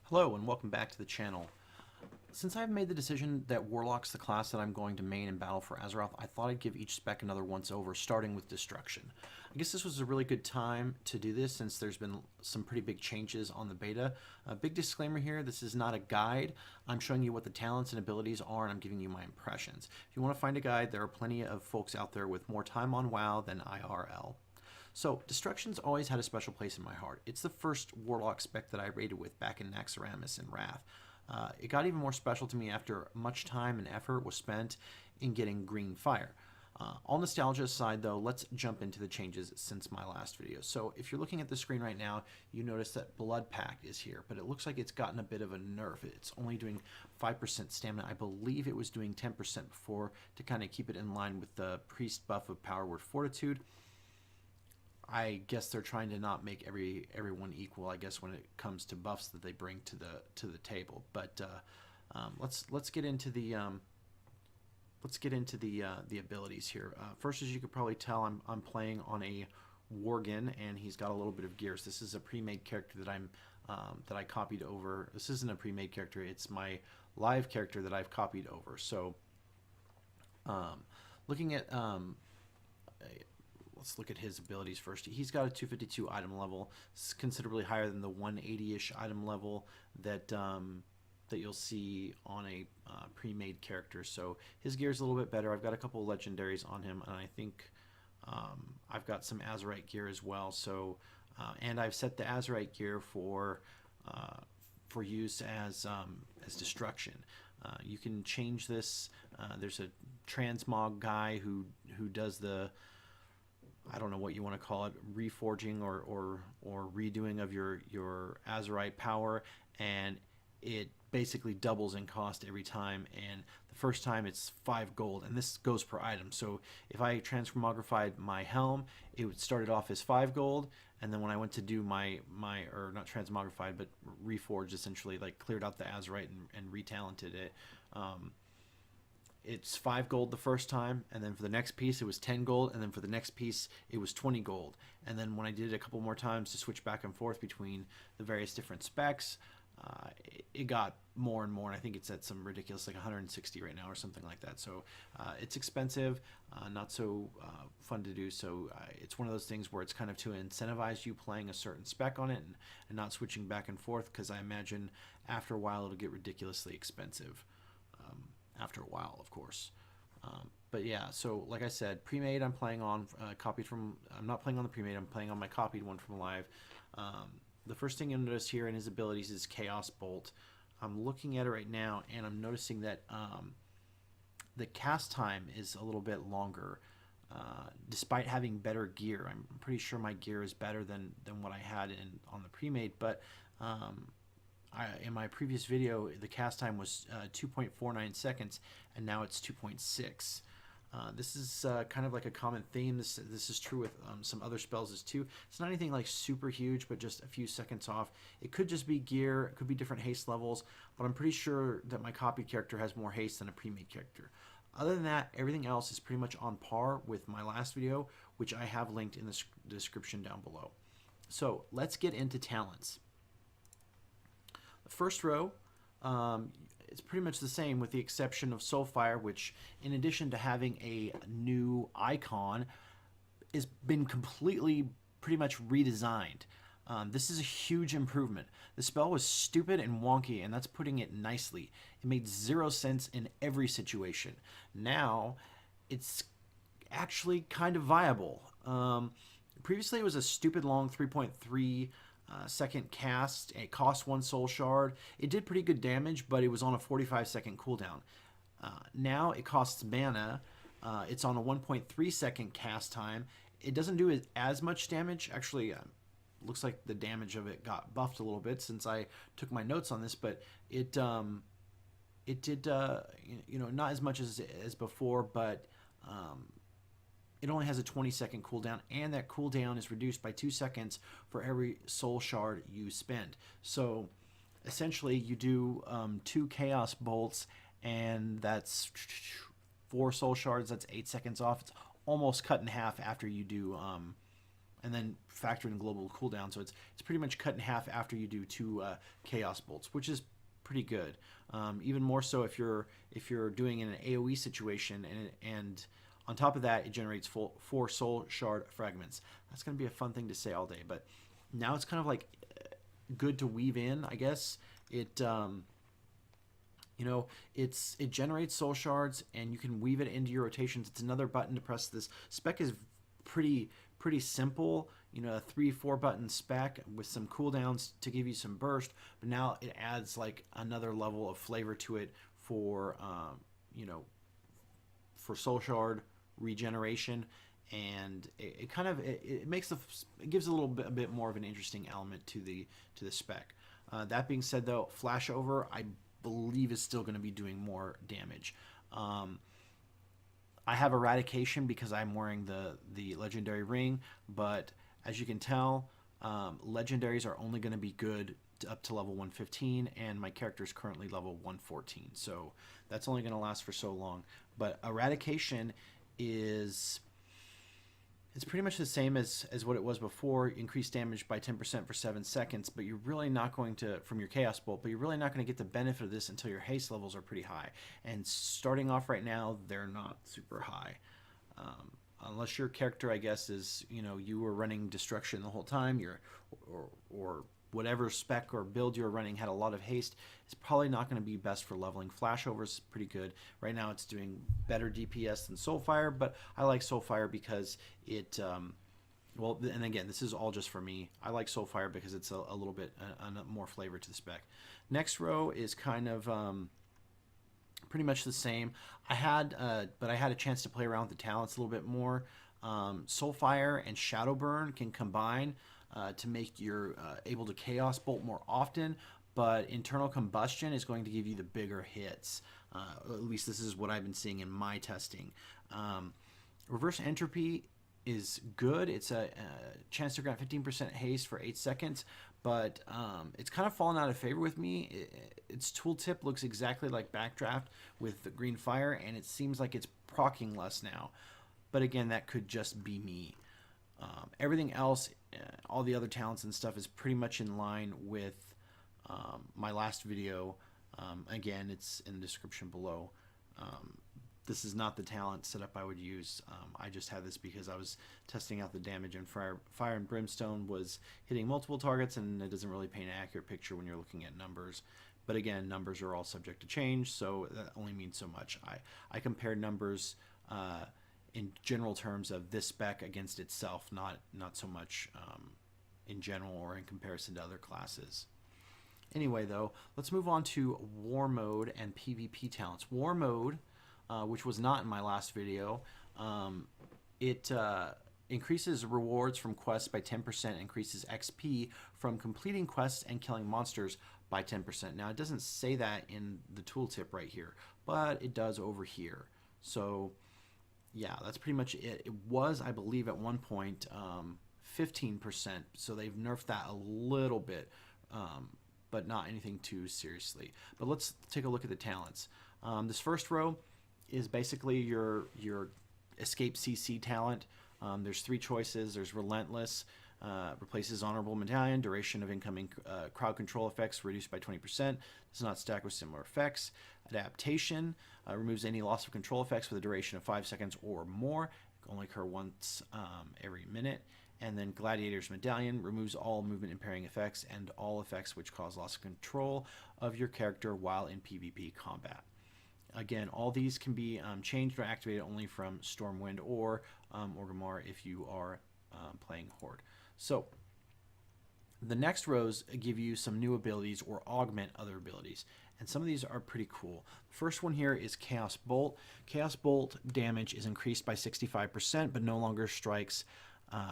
Hello and welcome back to the channel. Since I've made the decision that Warlock's the class that I'm going to main in battle for Azeroth, I thought I'd give each spec another once over, starting with Destruction. I guess this was a really good time to do this since there's been some pretty big changes on the beta. A big disclaimer here, this is not a guide. I'm showing you what the talents and abilities are and I'm giving you my impressions. If you want to find a guide, there are plenty of folks out there with more time on WoW than IRL. So, Destruction's always had a special place in my heart. It's the first Warlock spec that I raided with back in Naxxramas and Wrath. It got even more special to me after much time and effort was spent in getting Green Fire. All nostalgia aside though, let's jump into the changes since my last video. So if you're looking at the screen right now, you notice that Blood Pact is here, but it looks like it's gotten a bit of a nerf. It's only doing 5% stamina. I believe it was doing 10% before to kind of keep it in line with the Priest buff of Power Word Fortitude. I guess they're trying to not make everyone equal, I guess, when it comes to buffs that they bring to the table. But let's get into the abilities here. First, as you could probably tell, I'm playing on a Worgen, and he's got a little bit of gears. This is a pre-made character that I copied over. This isn't a pre-made character; it's my live character that I've copied over. So, looking at let's look at his abilities first. He's got a 252 item level. It's considerably higher than the 180-ish item level that that you'll see on a pre-made character. So his gear is a little bit better. I've got a couple of legendaries on him, and I think I've got some Azerite gear as well. So and I've set the Azerite gear for use as destruction. You can change this. There's a transmog guy who does the, I don't know what you want to call it, reforging or redoing of your Azerite power, and it basically doubles in cost every time. And the first time it's 5 gold, and this goes per item. So if I transmogrified my helm, it would start it off as 5 gold, and then when I went to do my or not transmogrified but reforged, essentially like cleared out the Azerite and retalented it, it's 5 gold the first time, and then for the next piece it was 10 gold, and then for the next piece it was 20 gold. And then when I did it a couple more times to switch back and forth between the various different specs, it got more and more, and I think it's at some ridiculous like 160 right now or something like that. So it's expensive, not so fun to do. So it's one of those things where it's kind of to incentivize you playing a certain spec on it and not switching back and forth, because I imagine after a while it'll get ridiculously expensive. After a while, of course. But yeah, so like I said, pre-made I'm playing on, copied from, I'm not playing on the pre-made, I'm playing on my copied one from live. The first thing you'll notice here in his abilities is Chaos Bolt. I'm looking at it right now, and I'm noticing that the cast time is a little bit longer, despite having better gear. I'm pretty sure my gear is better than what I had on the pre-made, but in my previous video, the cast time was 2.49 seconds, and now it's 2.6. This is kind of like a common theme. This is true with some other spells as too. It's not anything like super huge, but just a few seconds off. It could just be gear. It could be different haste levels, but I'm pretty sure that my copied character has more haste than a pre-made character. Other than that, everything else is pretty much on par with my last video, which I have linked in the description down below. So let's get into talents. The first row, it's pretty much the same with the exception of Soulfire, which in addition to having a new icon, has been completely pretty much redesigned. This is a huge improvement. The spell was stupid and wonky, and that's putting it nicely. It made 0 sense in every situation. Now, it's actually kind of viable. Previously, it was a stupid long 3.3 second cast. It cost 1 soul shard. It did pretty good damage, but it was on a 45-second cooldown. Now it costs mana. It's on a 1.3 second cast time. It doesn't do as much damage. Actually, looks like the damage of it got buffed a little bit since I took my notes on this, but it did not as much as before, but it only has a 20-second cooldown, and that cooldown is reduced by 2 seconds for every soul shard you spend. So essentially you do 2 chaos bolts, and that's 4 soul shards. That's 8 seconds off. It's almost cut in half after you do and then factor in global cooldown. So it's pretty much cut in half after you do 2 chaos bolts, which is pretty good. Even more so if you're doing in an AOE situation, and on top of that, it generates 4 soul shard fragments. That's going to be a fun thing to say all day. But now it's kind of like good to weave in, I guess. It it generates soul shards, and you can weave it into your rotations. It's another button to press. This spec is pretty simple. A 3-4 button spec with some cooldowns to give you some burst, but now it adds like another level of flavor to it for for soul shard regeneration, and it kind of it gives a bit more of an interesting element to the spec. That being said, though, flashover I believe is still going to be doing more damage. I have eradication because I'm wearing the legendary ring, but as you can tell, legendaries are only going to be good up to level 115, and my character is currently level 114, so that's only going to last for so long. But eradication it's pretty much the same as what it was before. Increased damage by 10% for 7 seconds, but you're really not going to, from your Chaos Bolt, but you're really not going to get the benefit of this until your haste levels are pretty high. And starting off right now, they're not super high. Unless your character, I guess, is, you were running Destruction the whole time, or whatever spec or build you're running had a lot of haste, it's probably not going to be best for leveling. Flashover is pretty good. Right now it's doing better DPS than Soulfire, but I like Soulfire because it, well, and again, this is all just for me. I like Soulfire because it's a little bit more flavor to the spec. Next row is kind of pretty much the same. But I had a chance to play around with the talents a little bit more. Soulfire and Shadowburn can combine to make you able to Chaos Bolt more often, but Internal Combustion is going to give you the bigger hits. At least this is what I've been seeing in my testing. Reverse Entropy is good. It's a chance to grant 15% haste for 8 seconds, but it's kind of fallen out of favor with me. Its tooltip looks exactly like Backdraft with the green fire, and it seems like it's proccing less now. But again, that could just be me. Everything else, all the other talents and stuff, is pretty much in line with my last video. Again, it's in the description below. This is not the talent setup I would use. I just had this because I was testing out the damage, and Fire and Brimstone was hitting multiple targets, and it doesn't really paint an accurate picture when you're looking at numbers. But again, numbers are all subject to change, so that only means so much. I compared numbers in general terms of this spec against itself, not so much in general or in comparison to other classes. Anyway, though, let's move on to War Mode and PvP talents. War Mode, which was not in my last video, it increases rewards from quests by 10%, increases XP from completing quests and killing monsters by 10%. Now, it doesn't say that in the tooltip right here, but it does over here. So, yeah, that's pretty much it. It was, I believe, at one point 15%, so they've nerfed that a little bit, but not anything too seriously. But let's take a look at the talents. This first row is basically your escape CC talent. There's 3 choices. There's Relentless, replaces Honorable Medallion, duration of incoming crowd control effects reduced by 20%, does not stack with similar effects. Adaptation, removes any loss of control effects with a duration of 5 seconds or more, only occur once every minute. And then Gladiator's Medallion removes all movement impairing effects and all effects which cause loss of control of your character while in PvP combat. Again, all these can be changed or activated only from Stormwind or Orgrimmar if you are playing Horde. So the next rows give you some new abilities or augment other abilities, and some of these are pretty cool. The first one here is Chaos Bolt. Chaos Bolt damage is increased by 65%, but no longer strikes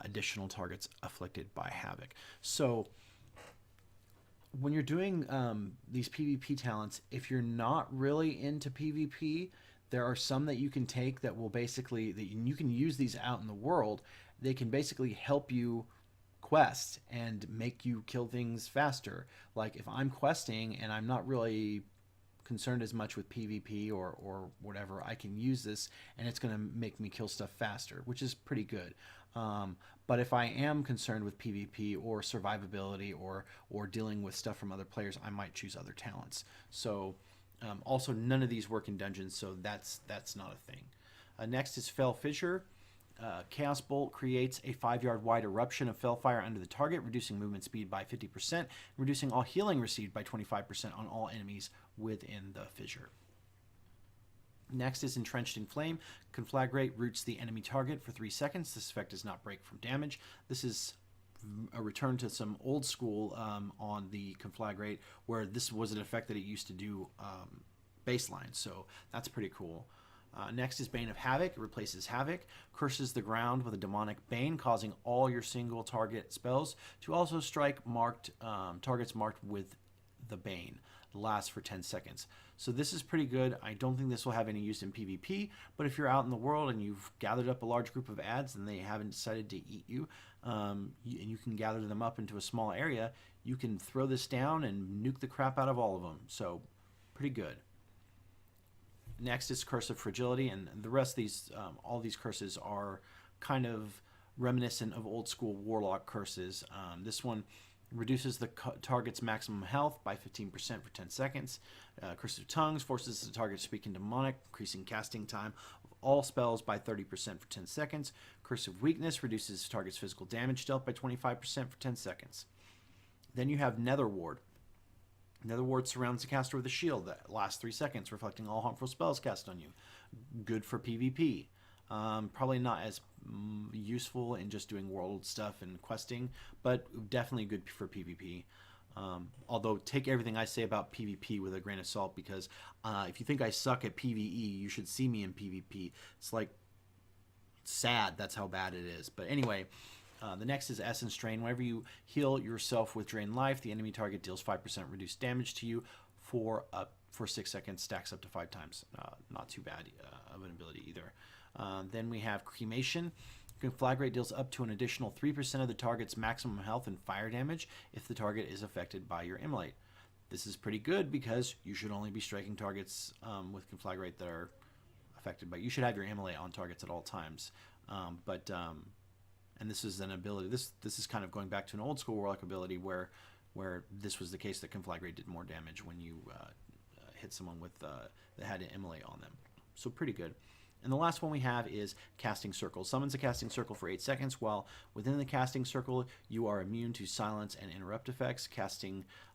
additional targets afflicted by Havok. So when you're doing these PvP talents, if you're not really into PvP, there are some that you can take that will basically, that you can use these out in the world. They can basically help you quest and make you kill things faster. Like if I'm questing and I'm not really concerned as much with PvP or whatever, I can use this and it's going to make me kill stuff faster, which is pretty good. But if I am concerned with PvP or survivability or dealing with stuff from other players, I might choose other talents. So also none of these work in dungeons, so that's not a thing. Next is Fell Fissure. Chaos Bolt creates a 5-yard wide eruption of Fellfire under the target, reducing movement speed by 50%, reducing all healing received by 25% on all enemies within the fissure. Next is Entrenched in Flame. Conflagrate roots the enemy target for 3 seconds. This effect does not break from damage. This is a return to some old school on the Conflagrate, where this was an effect that it used to do baseline, so that's pretty cool. Next is Bane of Havok. It replaces Havok, curses the ground with a demonic bane, causing all your single target spells to also strike targets marked with the bane. It lasts for 10 seconds. So this is pretty good. I don't think this will have any use in PvP, but if you're out in the world and you've gathered up a large group of ads and they haven't decided to eat you, and you can gather them up into a small area, you can throw this down and nuke the crap out of all of them. So pretty good. Next is Curse of Fragility, and the rest of these, all these curses are kind of reminiscent of old school Warlock curses. This one reduces the target's maximum health by 15% for 10 seconds. Curse of Tongues forces the target to speak in demonic, increasing casting time of all spells by 30% for 10 seconds. Curse of Weakness reduces the target's physical damage dealt by 25% for 10 seconds. Then you have Nether Ward. Nether Ward surrounds the caster with a shield that lasts 3 seconds, reflecting all harmful spells cast on you. Good for PvP. Probably not as useful in just doing world stuff and questing, but definitely good for PvP. Although take everything I say about PvP with a grain of salt, because if you think I suck at PvE, you should see me in PvP. It's like sad, that's how bad it is. But anyway, the next is Essence Drain. Whenever you heal yourself with Drain Life, the enemy target deals 5% reduced damage to you for 6 seconds, stacks up to 5 times. Not too bad of an ability either. Then we have Cremation. Conflagrate deals up to an additional 3% of the target's maximum health and fire damage if the target is affected by your Immolate. This is pretty good because you should only be striking targets with Conflagrate that are affected by. You should have your Immolate on targets at all times. And this is an ability. This is kind of going back to an old school Warlock ability where this was the case that Conflagrate did more damage when you hit someone with that had an Immolate on them. So pretty good. And the last one we have is Casting Circle. Summons a casting circle for 8 seconds. While within the casting circle, you are immune to silence and interrupt effects.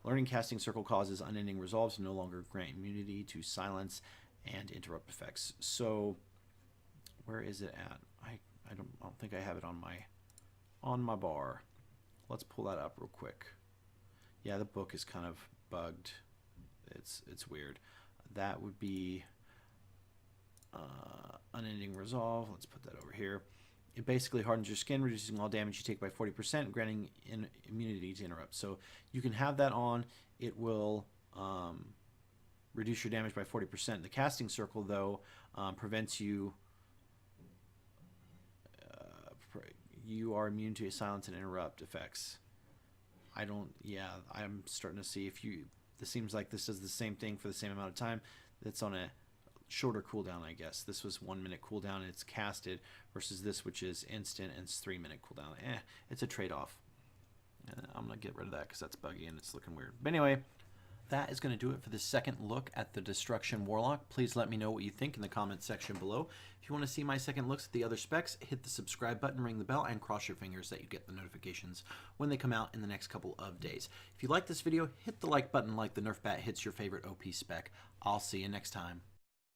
Learning Casting Circle causes unending resolves to no longer grant immunity to silence and interrupt effects. So where is it at? I don't think I have it on my bar. Let's pull that up real quick. Yeah, the book is kind of bugged. It's weird. That would be Unending Resolve. Let's put that over here. It basically hardens your skin, reducing all damage you take by 40%, granting immunity to interrupt. So you can have that on. It will reduce your damage by 40%. The Casting Circle, though, prevents you. You are immune to silence and interrupt effects. I'm starting to see this seems like this does the same thing for the same amount of time. It's on a shorter cooldown, I guess. This was 1 minute cooldown and it's casted versus this, which is instant and it's 3 minute cooldown. It's a trade-off. I'm going to get rid of that because that's buggy and it's looking weird. But anyway, that is going to do it for the second look at the Destruction Warlock. Please let me know what you think in the comments section below. If you want to see my second looks at the other specs, hit the subscribe button, ring the bell, and cross your fingers that you get the notifications when they come out in the next couple of days. If you like this video, hit the like button like the Nerf bat hits your favorite OP spec. I'll see you next time.